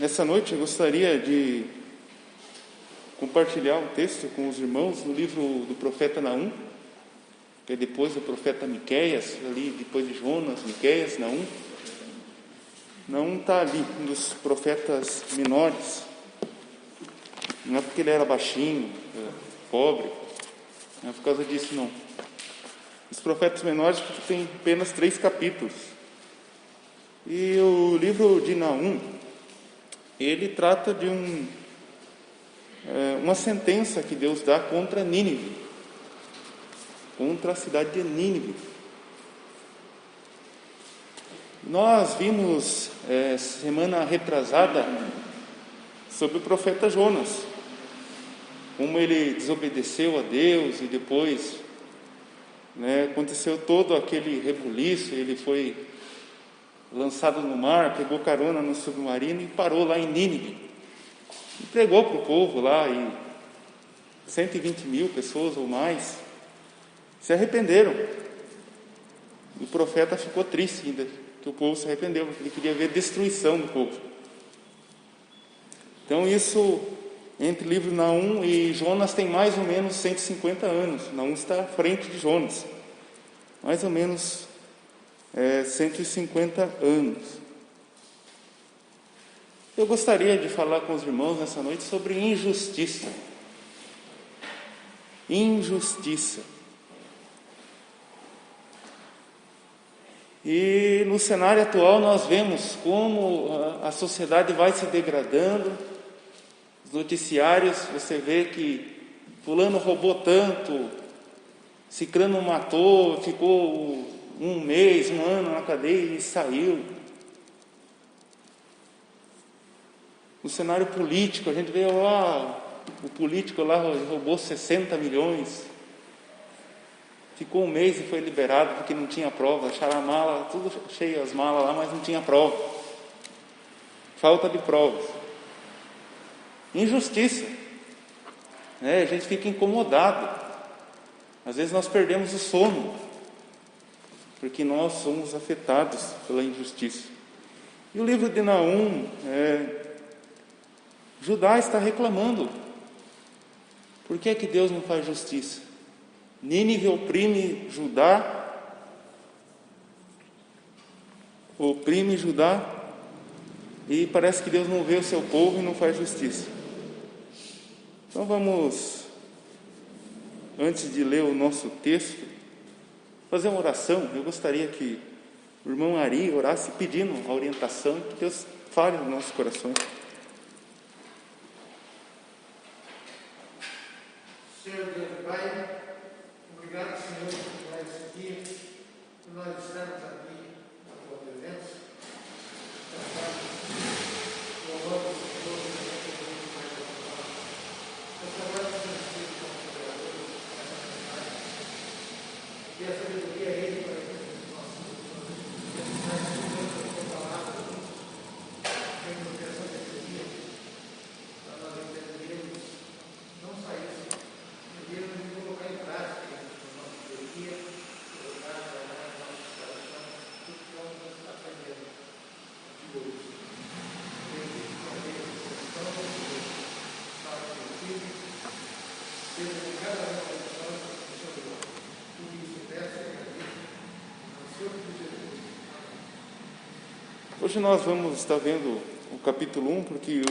Nessa noite eu gostaria de compartilhar um texto com os irmãos no livro do profeta Naum, que é depois do profeta Miqueias, ali depois de Jonas, Miqueias, Naum. Naum está ali, um dos profetas menores. Não é porque ele era baixinho, pobre, não é por causa disso não. Os profetas menores têm apenas 3 capítulos. E o livro de Naum, ele trata de uma sentença que Deus dá contra Nínive, contra a cidade de Nínive. Nós vimos semana retrasada sobre o profeta Jonas, como ele desobedeceu a Deus e depois aconteceu todo aquele rebuliço. Ele foi lançado no mar, pegou carona no submarino e parou lá em Nínive. E pregou para o povo lá, e 120 mil pessoas ou mais se arrependeram. E o profeta ficou triste ainda, que o povo se arrependeu, porque ele queria ver destruição do povo. Então isso, entre o livro Naum e Jonas, tem mais ou menos 150 anos. Naum está à frente de Jonas, mais ou menos 150 anos. Eu gostaria de falar com os irmãos nessa noite sobre injustiça. Injustiça. E no cenário atual nós vemos como a sociedade vai se degradando. Os noticiários, você vê que fulano roubou tanto, cicrano matou, ficou um mês, um ano na cadeia e saiu. No cenário político, a gente vê o político lá roubou 60 milhões, ficou um mês e foi liberado porque não tinha prova. Acharam a mala, tudo cheio as malas lá, mas não tinha prova. Falta de provas. Injustiça. A gente fica incomodado. Às vezes nós perdemos o sono, porque nós somos afetados pela injustiça. E o livro de Naum, Judá está reclamando. Por que é que Deus não faz justiça? Nínive oprime Judá, e parece que Deus não vê o seu povo e não faz justiça. Então vamos, antes de ler o nosso texto, fazer uma oração. Eu gostaria que o irmão Ari orasse pedindo a orientação, que Deus fale nos nossos corações. Senhor Deus e Pai, obrigado, Senhor, por dar esse dia, por nós estarmos aqui na Tua presença. Eu oro, Senhor, e a sabedoria é Ele para que nós possamos palavra, tem proteção desse dia, para nós entendermos não só isso, devemos colocar em prática a nossa teoria, colocar na nossa instalação, tudo que nós vamos estar aprendendo de hoje. Deus fazer a expressão de Deus para o seu filho, seja de cada realização do seu Deus. Tudo isso peço e agradeço ao Senhor Jesus. Hoje nós vamos estar vendo o capítulo 1, porque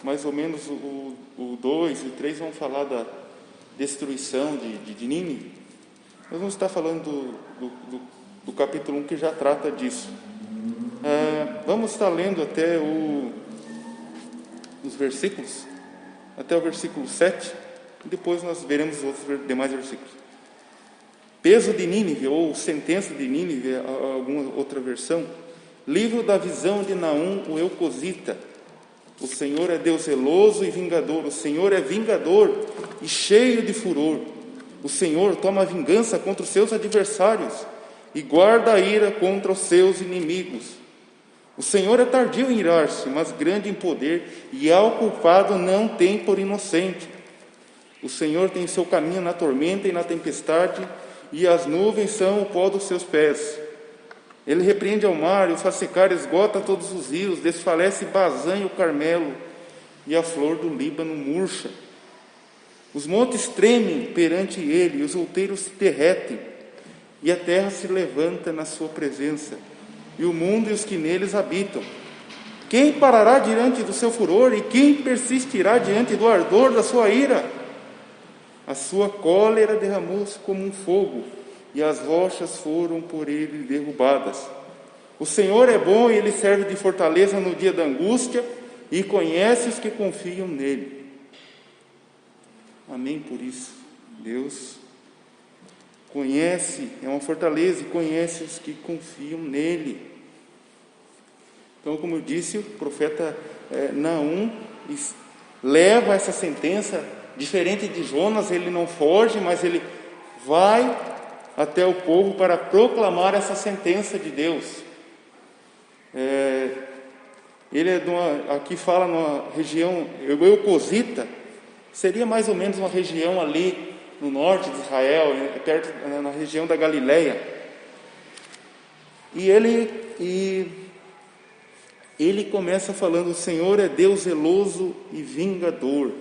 mais ou menos o 2 e o 3 vão falar da destruição de Nínive. Nós vamos estar falando do capítulo 1, que já trata disso. Vamos estar lendo até os versículos, até o versículo 7, e depois nós veremos os outros demais versículos. Peso de Nínive, ou sentença de Nínive, alguma outra versão. Livro da visão de Naum, o Eucosita. O Senhor é Deus zeloso e vingador. O Senhor é vingador e cheio de furor. O Senhor toma vingança contra os seus adversários e guarda a ira contra os seus inimigos. O Senhor é tardio em irar-se, mas grande em poder, e ao culpado não tem por inocente. O Senhor tem seu caminho na tormenta e na tempestade, e as nuvens são o pó dos seus pés. Ele repreende ao mar, e o faz secar, esgota todos os rios, desfalece Bazã e o Carmelo, e a flor do Líbano murcha. Os montes tremem perante ele, e os outeiros se derretem, e a terra se levanta na sua presença, e o mundo e os que neles habitam. Quem parará diante do seu furor, e quem persistirá diante do ardor da sua ira? A sua cólera derramou-se como um fogo, e as rochas foram por ele derrubadas. O Senhor é bom, e ele serve de fortaleza no dia da angústia, e conhece os que confiam nele. Amém por isso. Deus conhece, é uma fortaleza, e conhece os que confiam nele. Então, como eu disse, o profeta Naum leva essa sentença, diferente de Jonas, ele não foge, mas ele vai até o povo para proclamar essa sentença de Deus. Ele aqui fala numa região eucosita, seria mais ou menos uma região ali no norte de Israel, perto, na região da Galileia. E ele começa falando: o Senhor é Deus zeloso e vingador.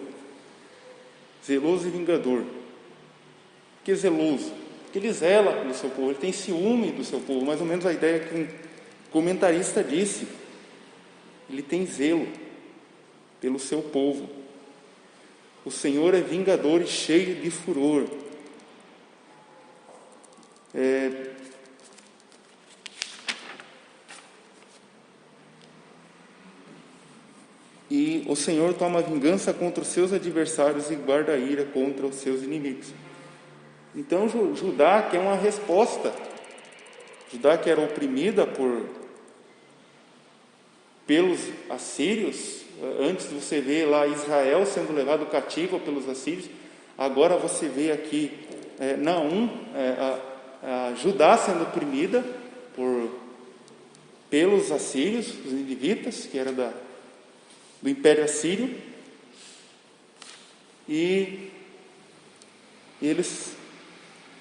Zeloso e vingador. Por que zeloso? Porque ele zela pelo seu povo, ele tem ciúme do seu povo, mais ou menos a ideia que um comentarista disse. Ele tem zelo pelo seu povo. O Senhor é vingador e cheio de furor. E o Senhor toma vingança contra os seus adversários e guarda a ira contra os seus inimigos. Então Judá quer uma resposta. Judá, que era oprimida pelos assírios. Antes você vê lá Israel sendo levado cativo pelos assírios. Agora você vê aqui Naum, Judá sendo oprimida pelos assírios, os ninivitas, que era do Império Assírio, e eles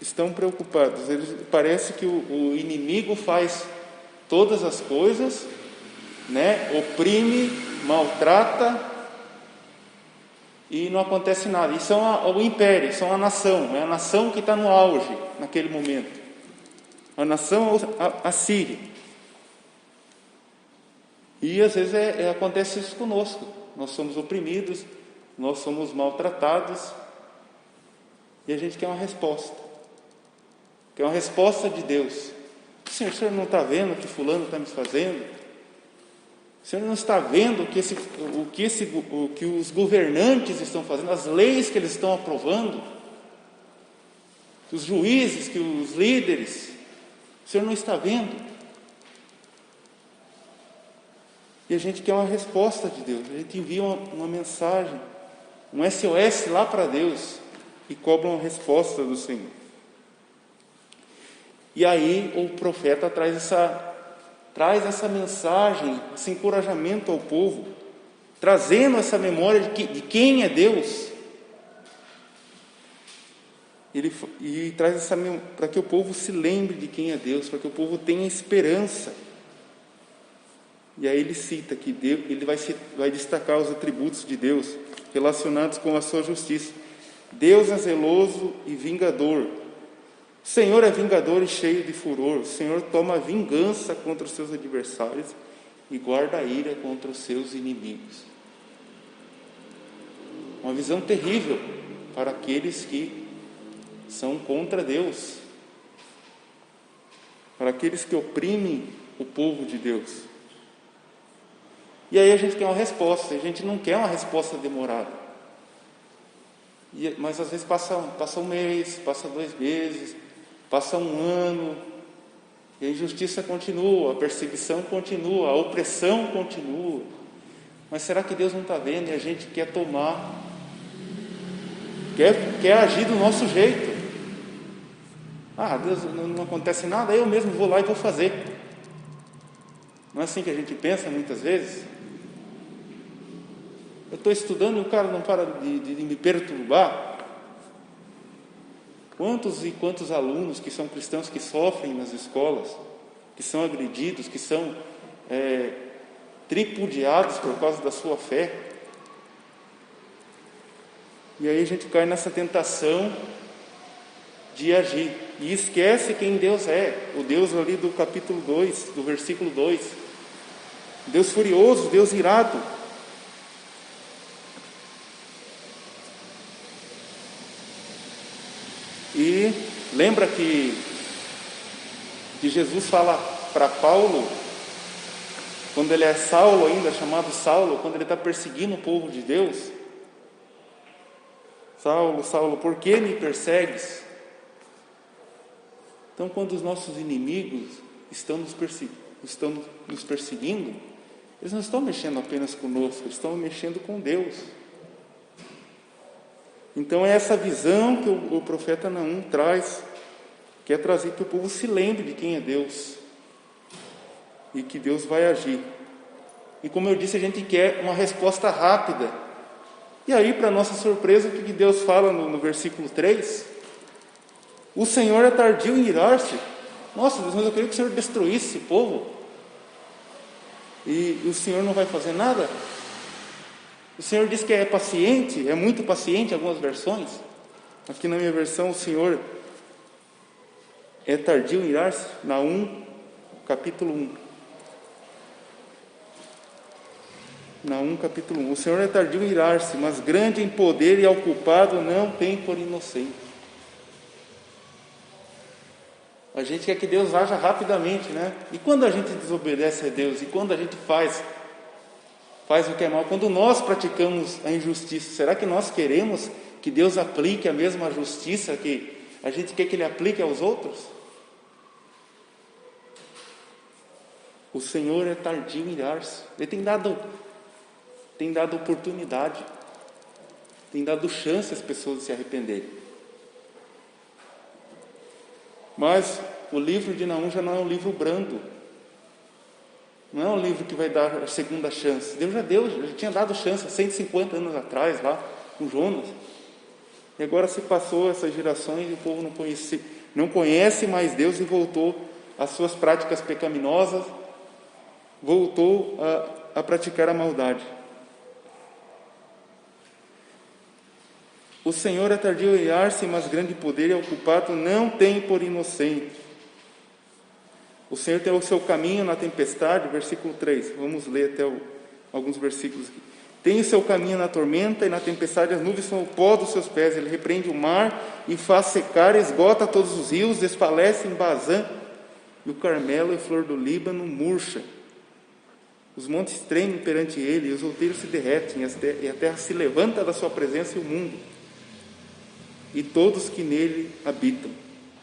estão preocupados. Parece que o inimigo faz todas as coisas, oprime, maltrata, e não acontece nada. E são o império, são a nação, é a nação que está no auge naquele momento, a nação assíria. E às vezes acontece isso conosco. Nós somos oprimidos, nós somos maltratados, e a gente quer uma resposta. Quer uma resposta de Deus. O senhor não está vendo o que fulano está me fazendo? O senhor não está vendo o que os governantes estão fazendo, as leis que eles estão aprovando, os juízes, que os líderes? O senhor não está vendo? E a gente quer uma resposta de Deus. A gente envia uma mensagem, um SOS lá para Deus, e cobra uma resposta do Senhor. E aí o profeta traz essa mensagem, esse encorajamento ao povo, trazendo essa memória de quem é Deus. E traz essa para que o povo se lembre de quem é Deus, para que o povo tenha esperança. E aí ele cita que ele vai destacar os atributos de Deus relacionados com a sua justiça. Deus é zeloso e vingador. O Senhor é vingador e cheio de furor. O Senhor toma vingança contra os seus adversários e guarda a ira contra os seus inimigos. Uma visão terrível para aqueles que são contra Deus, para aqueles que oprimem o povo de Deus. E aí a gente quer uma resposta. A gente não quer uma resposta demorada. Mas às vezes passa um mês, passa 2 meses, passa um ano, e a injustiça continua, a perseguição continua, a opressão continua. Mas será que Deus não está vendo? E a gente quer quer agir do nosso jeito. Deus, não acontece nada, eu mesmo vou lá e vou fazer. Não é assim que a gente pensa muitas vezes? Eu estou estudando e o cara não para de me perturbar. Quantos e quantos alunos que são cristãos que sofrem nas escolas, que são agredidos, que são tripudiados por causa da sua fé. E aí a gente cai nessa tentação de agir e esquece quem Deus é, o Deus ali do capítulo 2, do versículo 2, Deus furioso, Deus irado. E lembra que Jesus fala para Paulo, quando ele é Saulo ainda, chamado Saulo, quando ele está perseguindo o povo de Deus: Saulo, Saulo, por que me persegues? Então, quando os nossos inimigos estão nos perseguindo, eles não estão mexendo apenas conosco, eles estão mexendo com Deus. Então é essa visão que o profeta Naum traz, que é trazer que o povo se lembre de quem é Deus e que Deus vai agir. E como eu disse, a gente quer uma resposta rápida. E aí, para nossa surpresa, o que Deus fala no versículo 3? O Senhor é tardio em irar-se. Nossa, Deus, mas eu queria que o Senhor destruísse esse povo. E o Senhor não vai fazer nada? O Senhor diz que é paciente, é muito paciente em algumas versões. Aqui na minha versão, o Senhor é tardio em irar-se. Naum, capítulo 1. Naum, capítulo 1. O Senhor é tardio em irar-se, mas grande em poder, e ao culpado não tem por inocente. A gente quer que Deus haja rapidamente, né? E quando a gente desobedece a Deus, e quando a gente faz o que é mal, quando nós praticamos a injustiça, será que nós queremos que Deus aplique a mesma justiça que a gente quer que Ele aplique aos outros? O Senhor é tardio em irar-se. Ele tem dado oportunidade, tem dado chance às pessoas de se arrependerem. Mas o livro de Naum já não é um livro brando, não é um livro que vai dar a segunda chance. Deus já tinha dado chance há 150 anos atrás, lá com Jonas. E agora se passou essas gerações e o povo não conhece mais Deus e voltou às suas práticas pecaminosas, voltou a praticar a maldade. O Senhor é tardio em irar-se, mas grande poder, e ao culpado não tem por inocente. O Senhor tem o seu caminho na tempestade, versículo 3. Vamos ler até alguns versículos aqui. Tem o seu caminho na tormenta, e na tempestade as nuvens são o pó dos seus pés. Ele repreende o mar e faz secar, esgota todos os rios, desfalece em Bazã, e o Carmelo e flor do Líbano murcha. Os montes tremem perante ele, e os outeiros se derretem, e a terra se levanta da sua presença, e o mundo, e todos que nele habitam.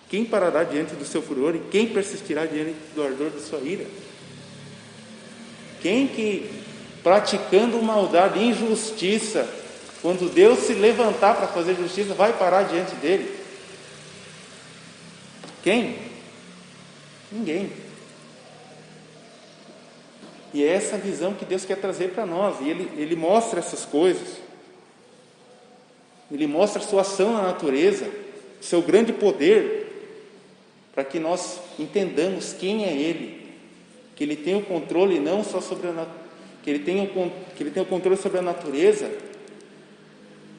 Quem parará diante do seu furor, e quem persistirá diante do ardor de sua ira? Quem que, praticando maldade, injustiça, quando Deus se levantar para fazer justiça, vai parar diante dele? Quem? Ninguém. E é essa visão que Deus quer trazer para nós, e Ele mostra essas coisas. Ele mostra a sua ação na natureza, o seu grande poder, para que nós entendamos quem é Ele, que Ele tem o controle não só sobre que Ele tem o controle sobre a natureza,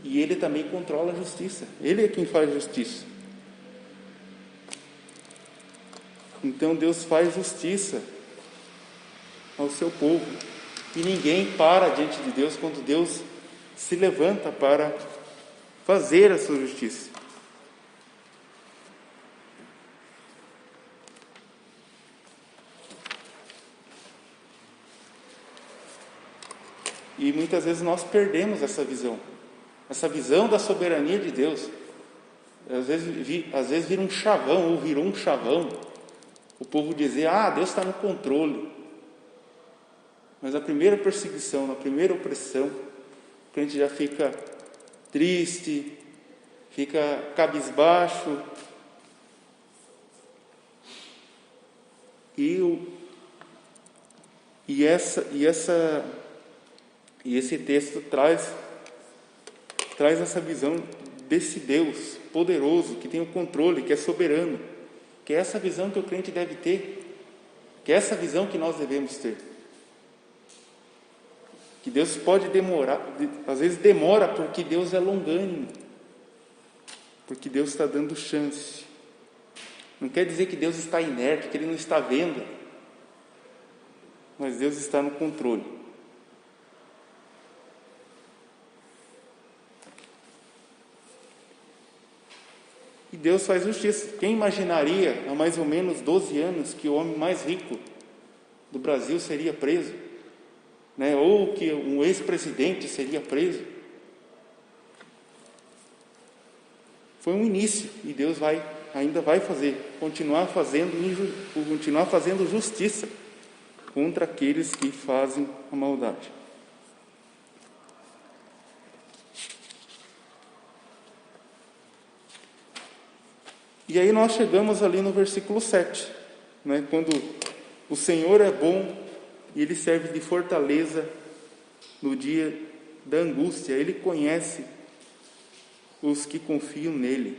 e Ele também controla a justiça. Ele é quem faz justiça. Então Deus faz justiça ao seu povo, e ninguém para diante de Deus quando Deus se levanta para fazer a sua justiça. E muitas vezes nós perdemos essa visão da soberania de Deus. Às vezes vira um chavão, ou virou um chavão, o povo dizer: Deus está no controle. Mas na primeira perseguição, na primeira opressão, a gente já fica triste, fica cabisbaixo. E esse texto traz essa visão desse Deus poderoso, que tem o controle, que é soberano, que é essa visão que o crente deve ter. Que é essa visão que nós devemos ter. Que Deus pode demorar, às vezes demora porque Deus é longânimo, porque Deus está dando chance. Não quer dizer que Deus está inerte, que Ele não está vendo, mas Deus está no controle. E Deus faz justiça. Quem imaginaria, há mais ou menos 12 anos, que o homem mais rico do Brasil seria preso? Né? Ou que um ex-presidente seria preso? Foi um início, e Deus ainda vai continuar fazendo justiça contra aqueles que fazem a maldade. E aí nós chegamos ali no versículo 7, né? Quando o Senhor é bom e Ele serve de fortaleza no dia da angústia. Ele conhece os que confiam nele.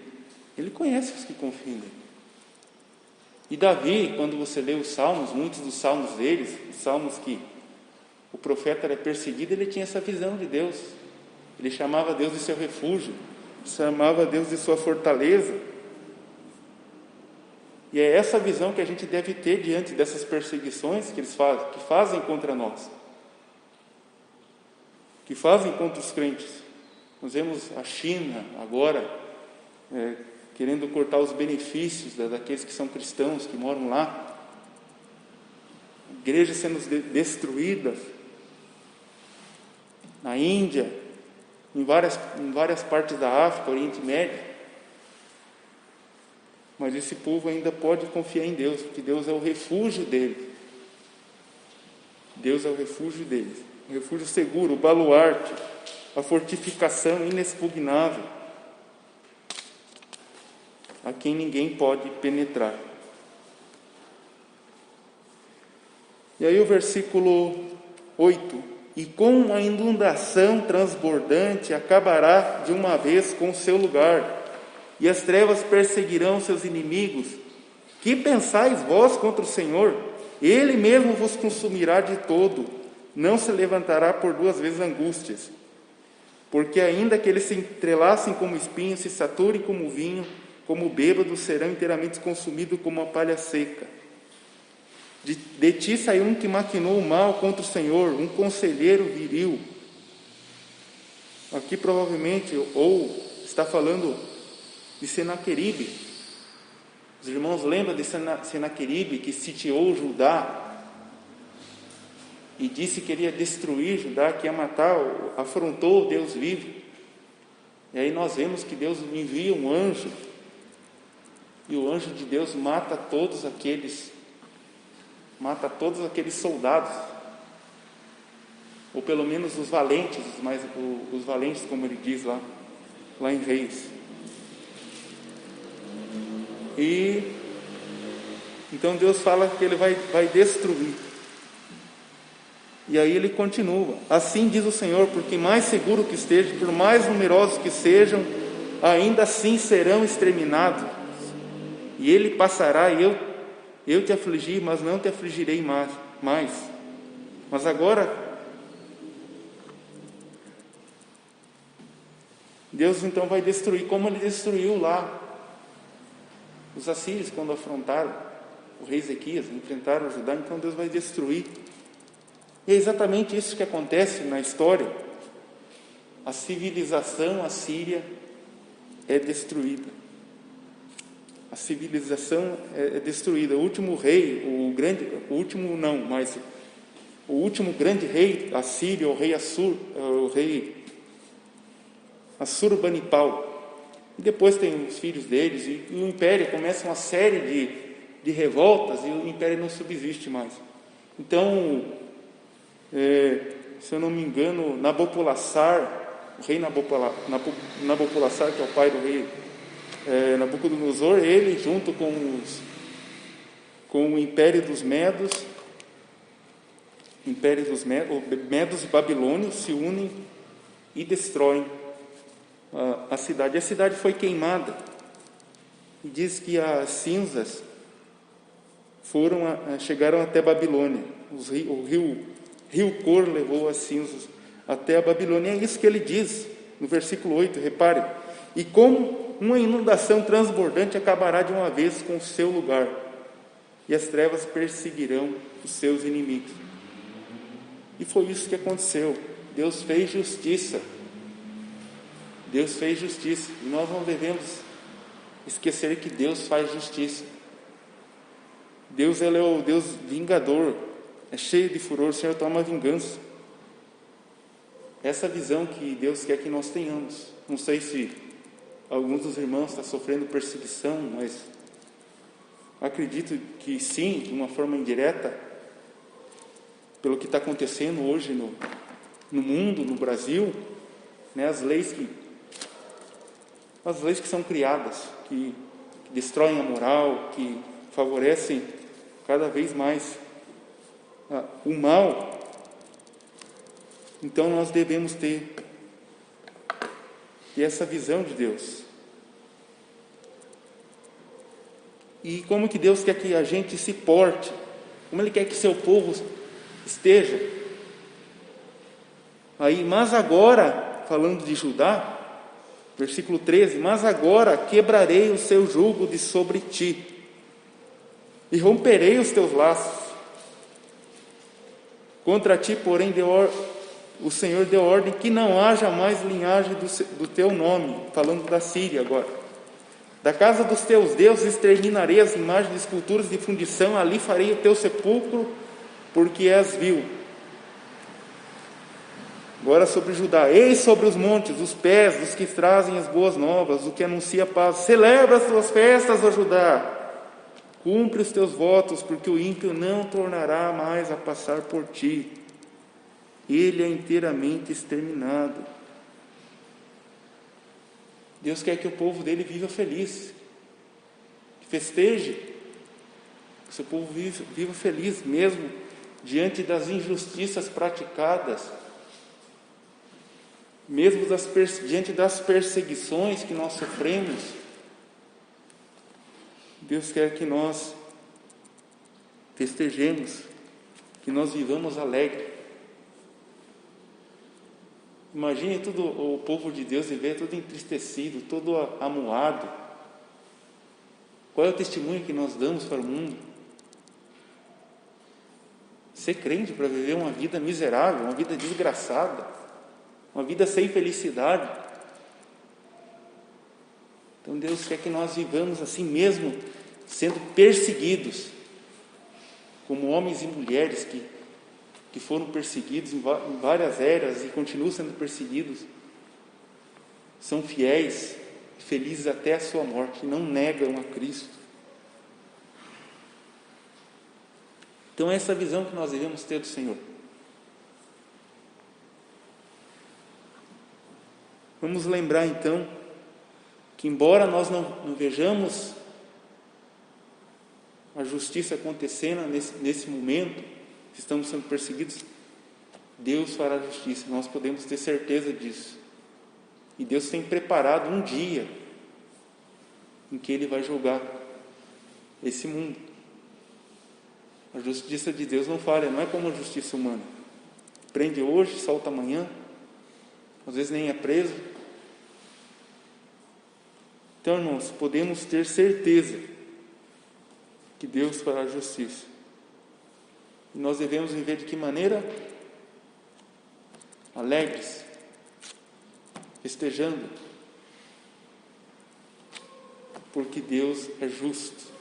Ele conhece os que confiam nele. E Davi, quando você lê os salmos, muitos dos salmos deles, os salmos que o profeta era perseguido, ele tinha essa visão de Deus. Ele chamava Deus de seu refúgio, chamava Deus de sua fortaleza. E é essa visão que a gente deve ter diante dessas perseguições que fazem contra nós, que fazem contra os crentes. Nós vemos a China agora querendo cortar os benefícios daqueles que são cristãos, que moram lá, igrejas sendo destruídas, na Índia, em várias partes da África, Oriente Médio. Mas esse povo ainda pode confiar em Deus, porque Deus é o refúgio deles. Deus é o refúgio deles, o refúgio seguro, o baluarte, a fortificação inexpugnável, a quem ninguém pode penetrar. E aí o versículo 8: e com a inundação transbordante acabará de uma vez com o seu lugar, e as trevas perseguirão seus inimigos. Que pensais vós contra o Senhor? Ele mesmo vos consumirá de todo, não se levantará por duas vezes angústias. Porque ainda que eles se entrelacem como espinhos, se saturem como vinho, como bêbados, serão inteiramente consumidos como a palha seca. De ti saiu um que maquinou o mal contra o Senhor, um conselheiro viril. Aqui provavelmente, ou está falando de Senaqueribe. Os irmãos lembram de Senaqueribe, que sitiou Judá e disse que queria destruir Judá, que ia matar, afrontou o Deus vivo. E aí nós vemos que Deus envia um anjo, e o anjo de Deus mata todos aqueles soldados, ou pelo menos os valentes, os valentes, como ele diz lá em Reis. E então Deus fala que Ele vai destruir. E aí ele continua: assim diz o Senhor, porque mais seguro que estejam, por mais numerosos que sejam, ainda assim serão exterminados. E Ele passará, e eu te afligi, mas não te afligirei mais. Mas agora Deus então vai destruir, como Ele destruiu lá os assírios, quando afrontaram o rei Ezequias, enfrentaram Judá. Então Deus vai destruir. E é exatamente isso que acontece na história. A civilização assíria é destruída. A civilização é destruída. O último rei, o último grande rei assírio, o rei Assurbanipal. E depois tem os filhos deles, e o império começa uma série de revoltas, e o império não subsiste mais. Então, se eu não me engano, Nabopolassar, o rei Nabopolassar, que é o pai do rei Nabucodonosor, ele junto com o império dos Medos, Medos e Babilônios se unem e destroem a cidade. A cidade foi queimada, e diz que as cinzas chegaram até Babilônia. O rio Cor levou as cinzas até a Babilônia. É isso que ele diz no versículo 8, repare. E como uma inundação transbordante acabará de uma vez com o seu lugar, e as trevas perseguirão os seus inimigos. E foi isso que aconteceu. Deus fez justiça. Deus fez justiça. E nós não devemos esquecer que Deus faz justiça. Deus, ele é o Deus vingador, é cheio de furor, o Senhor toma vingança. Essa visão que Deus quer que nós tenhamos. Não sei se alguns dos irmãos estão sofrendo perseguição, mas acredito que sim, de uma forma indireta, pelo que está acontecendo hoje no mundo, no Brasil, né, as leis que são criadas, que destroem a moral, que favorecem cada vez mais o mal. Então nós devemos ter essa visão de Deus. E como que Deus quer que a gente se porte? Como Ele quer que seu povo esteja? Aí, mas agora, falando de Judá, versículo 13, mas agora quebrarei o seu jugo de sobre ti, e romperei os teus laços. Contra ti, porém, o Senhor deu ordem que não haja mais linhagem do teu nome, falando da Síria agora. Da casa dos teus deuses exterminarei as imagens de esculturas de fundição, ali farei o teu sepulcro, porque és vil. Agora sobre Judá: eis sobre os montes os pés dos que trazem as boas novas, o que anuncia a paz. Celebra as tuas festas, ó Judá. Cumpre os teus votos, porque o ímpio não tornará mais a passar por ti. Ele é inteiramente exterminado. Deus quer que o povo dele viva feliz, que festeje, que o seu povo viva feliz, mesmo diante das injustiças praticadas, mesmo diante das perseguições que nós sofremos. Deus quer que nós festejemos, que nós vivamos alegre. Imagine todo o povo de Deus viver todo entristecido, todo amuado. Qual é o testemunho que nós damos para o mundo? Ser crente para viver uma vida miserável, uma vida desgraçada, uma vida sem felicidade. Então Deus quer que nós vivamos assim mesmo, sendo perseguidos, como homens e mulheres que foram perseguidos em várias eras e continuam sendo perseguidos, são fiéis, felizes até a sua morte, não negam a Cristo. Então é essa visão que nós devemos ter do Senhor. Vamos lembrar então que, embora nós não vejamos a justiça acontecendo nesse momento, que estamos sendo perseguidos, Deus fará justiça, nós podemos ter certeza disso. E Deus tem preparado um dia em que Ele vai julgar esse mundo. A justiça de Deus não falha, não é como a justiça humana. Prende hoje, solta amanhã, às vezes nem é preso. Então, irmãos, podemos ter certeza que Deus fará justiça. E nós devemos viver de que maneira? Alegres, festejando, porque Deus é justo.